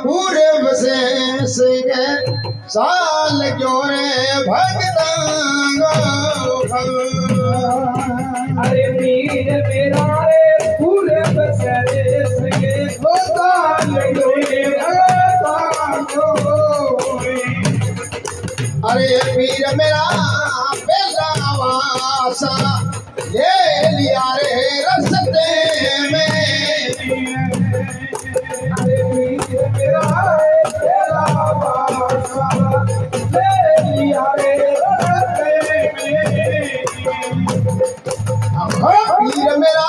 पूरे बसे सिंह साल जोरे भगतांगो अरे वीर मेरा रे पूरे बसे सिंह साल जोरे भगतांगो अरे वीर मेरा बेला वासा ले लिया रे रस्ते में अरे वीर मेरा बेला वासा ले लिया रे रस्ते में वीर मेरा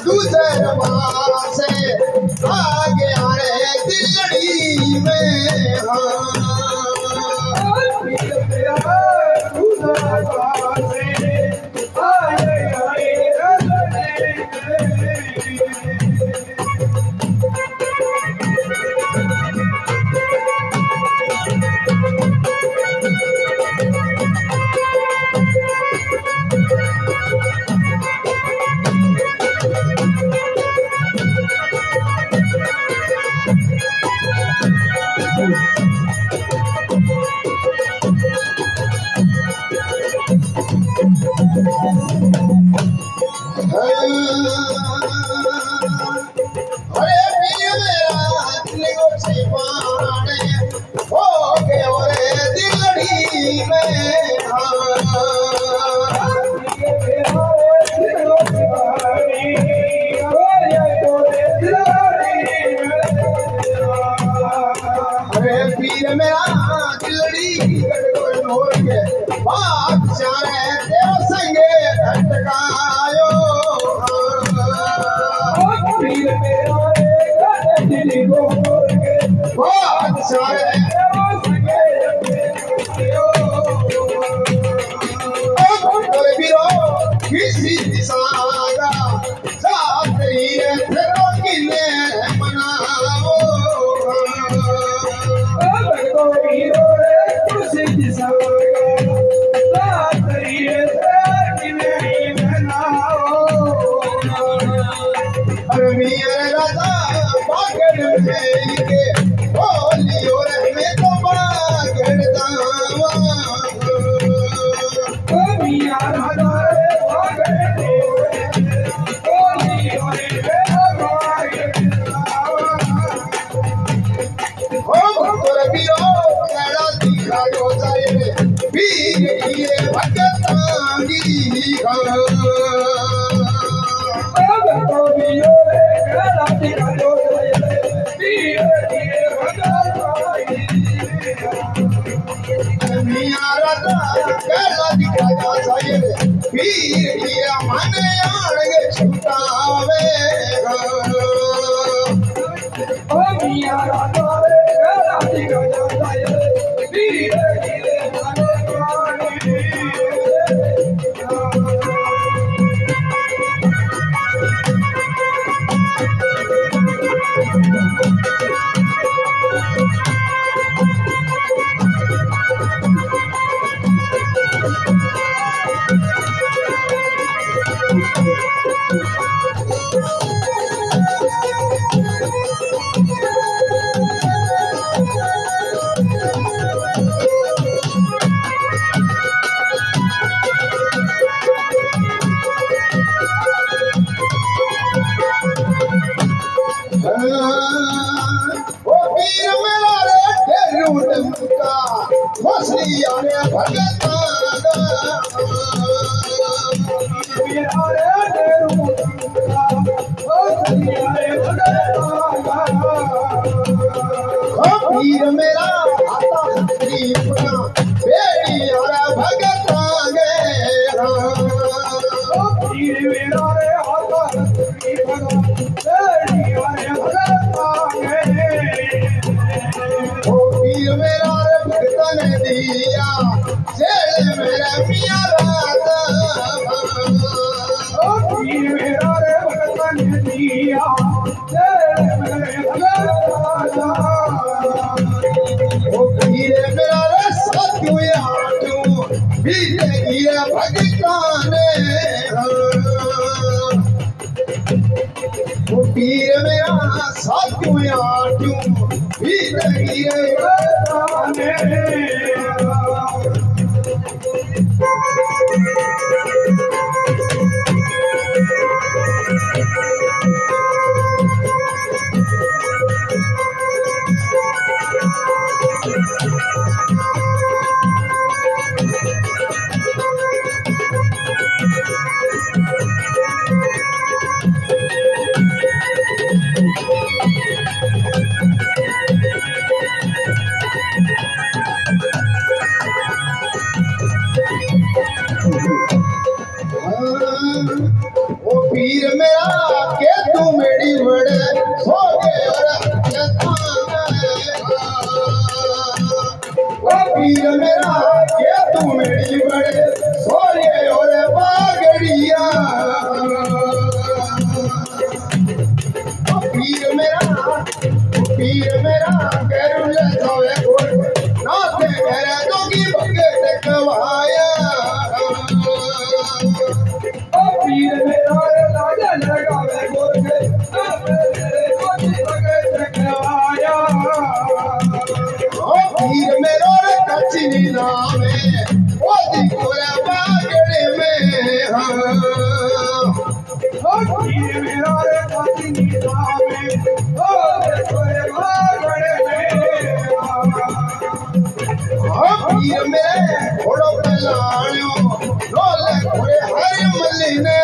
दूसर से आगे आ रे दिल्ली में वीर मेरा दूसरा से आए आए रस्ते अरे वीर मेरा दिल को छिपाने हो गए रे दिल्ली में अरे वीर मेरा दिल्ली हो के बादशाह देव संगे अटकायो वीर मेरा दिल को बादशाह अरे वीरो किसी दिशागा साथ ही फेरो किले मनाओ अरे वीर राजा बागड़ में के बोलियो रे मैं तो बागड़ दावा ओ तोरे वीरो केड़ा दिखा जो जाए वीर ये भगतांगी मियां राजा केड़ा दिखा जो जाए वीर ये माने आड़गे छुटावे ओ वीर मेरा रे ढेरू का मछली आने भगतांगा वीर मेरा आता हथरी पुना बेड़ी आरा भगतांगे ओ वीर मेरा रे भगतन दिया जेल मेरा मियां राजा क्यों भीतर गिरे ओ पीर मेरा के तू मेरी बड़े सो गए और ओ पीर मेरा के तू मेरी बड़े सो गए और बागड़िया ओ पीर मेरा करुल सोए गोर नाते मेरा जोगी भगत कवाया पीर मेरा राजा लगावे गोरे तेरे कोई भगत करवाया ओ पीर मेरो कच्ची नामे ओ दिखोरा बागड़े में ओ पीर मेरा कोई नामे ओ तेरे बागड़े में ओ पीर मेरे घोड़ो पलाणो रोले घोड़े हर मलिने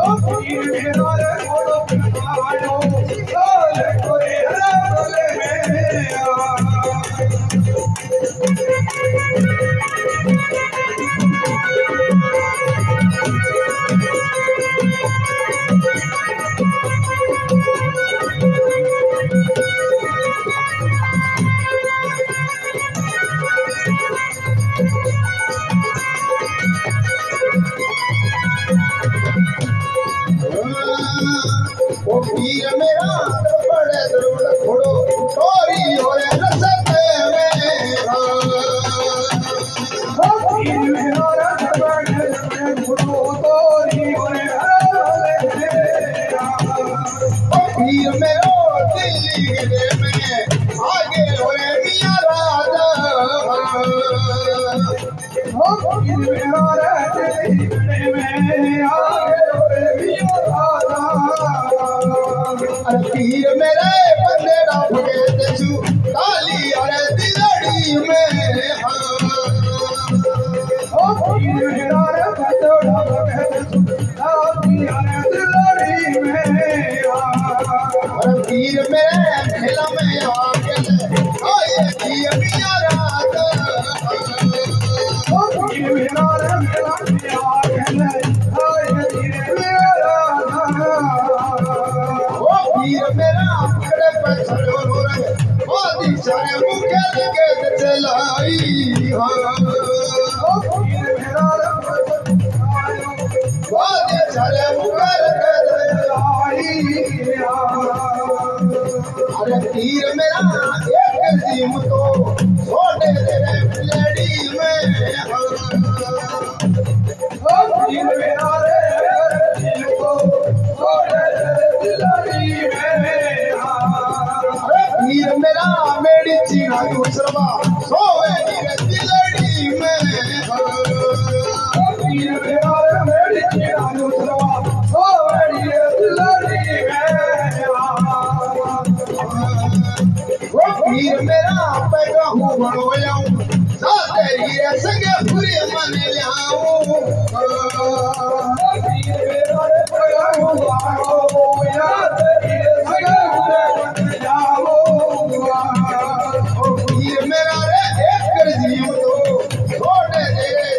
ओ पीर मेरा घोड़ो पलाणो रोले घोड़े हर मलिने ओ पीर मेरा बड़े दरुड़ घोड़ो टोरी और रसते में ओ पीर मेरा बड़े घोड़ो तोरी घोड़े हर मलिने ओ पीर मेरो दिल्ली गिरे में आगे होए मियां राजा ओ पीर मेरा दिल में आगे होए मियां राजा अरे पीर मेरे बंदेड़ा भगे तेजू ताली अरे दिलड़ी में ओ पीर मेरा बंदोड़ा भगत ताली अरे दिलड़ी में अरे पीर मेरे खेला में आके आए थी मियां राजा ओ पीर मेरा मेला में आगे आए मेरा राजा ओ पीर मेरा खड़े पे चलो रे ओ दिशाने मुखे लगे चलाई ओ पीर मेरा ओ दिशाने मुखे लगे आई अरे पीर मेरा एक जीम तो छोटे तेरे लेडी में ओ पीर मेरा दिल को छोड़े दिलड़ी में अरे पीर मेरा मेरी चीना दूसरा सोए मेरे दिलड़ी में ओ पीर मेरा मेरी चीना दूसरा ओ मेरी दिलड़ी में ओ पीर मेरा पैगा हूँ बड़ोयाऊं साथे हीरे सगे पूरे मन लाऊं ओ पीर मेरा पड़ा हुआ ओ याद तेरे सगे हुए बन जाओ ओ पीर मेरा रे एक कर जीव तो छोटे तेरे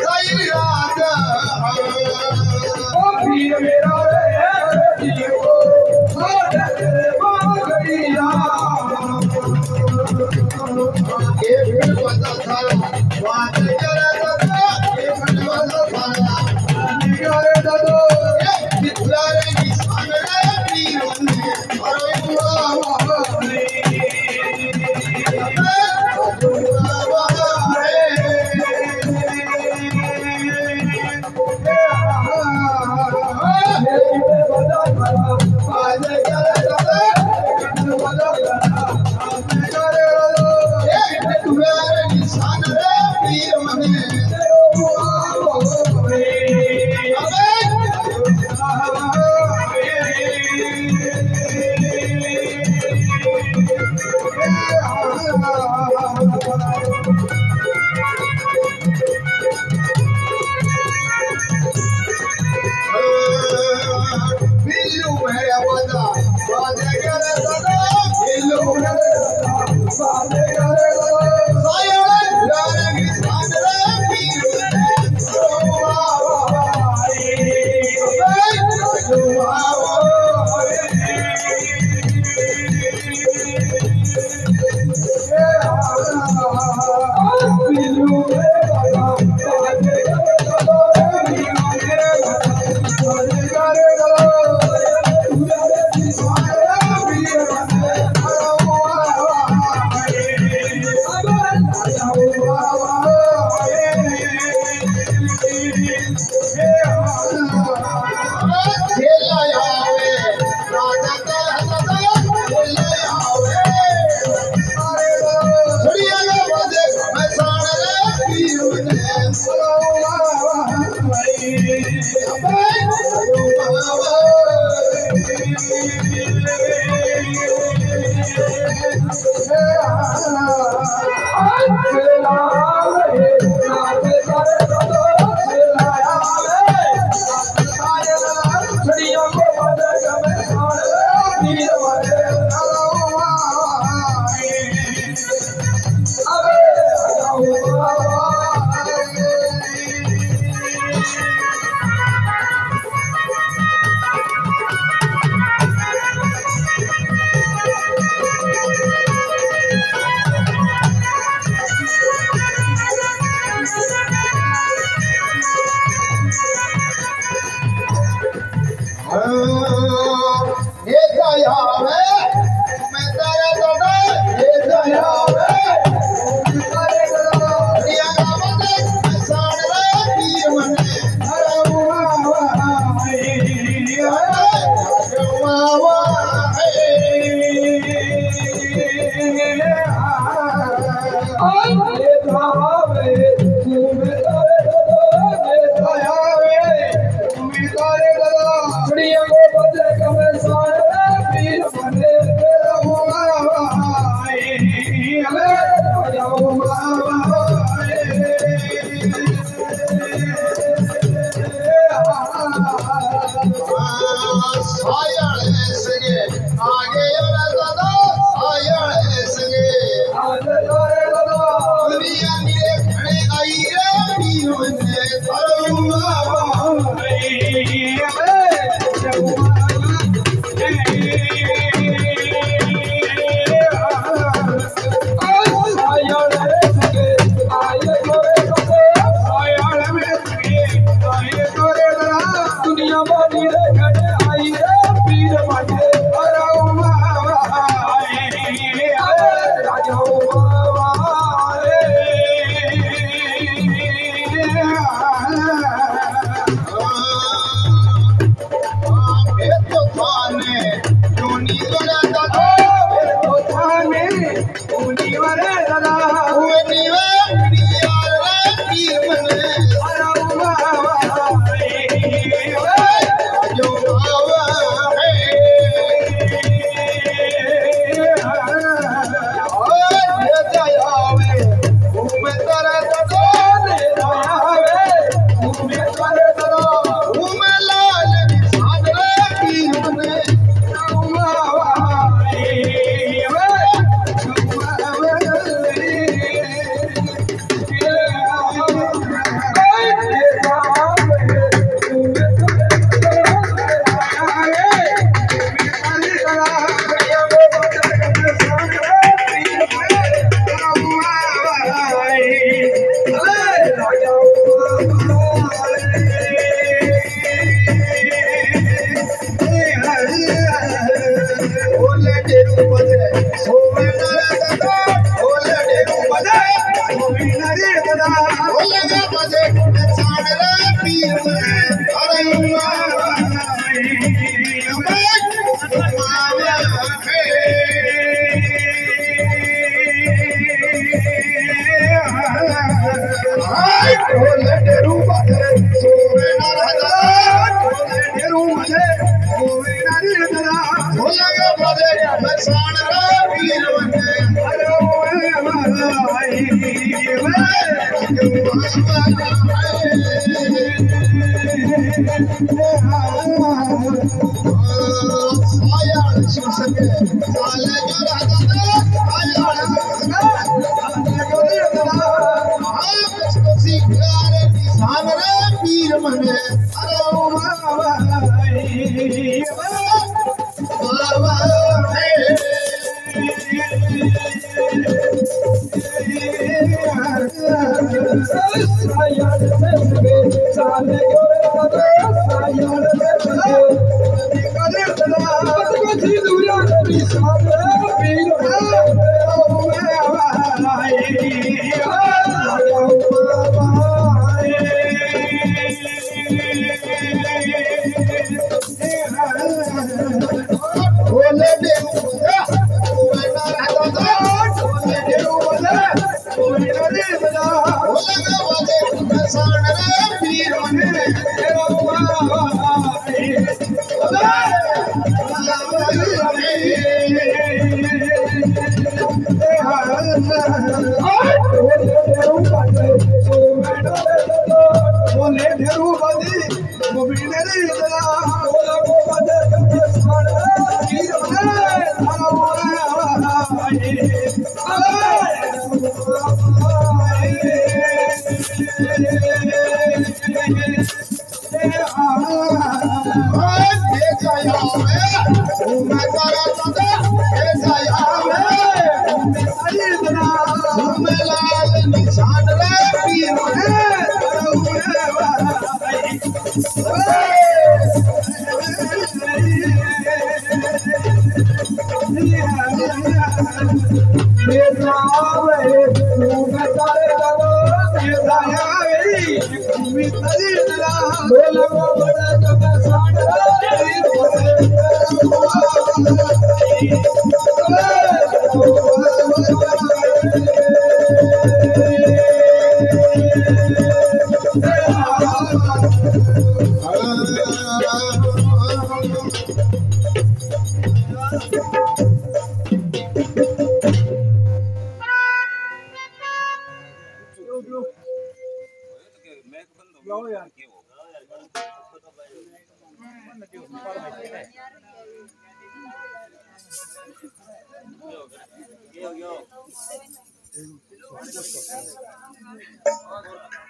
साई राजा ओ पीर मेरा दिल को छोड़े तेरे बागड़िया एक पता था बात करे तो एक Saya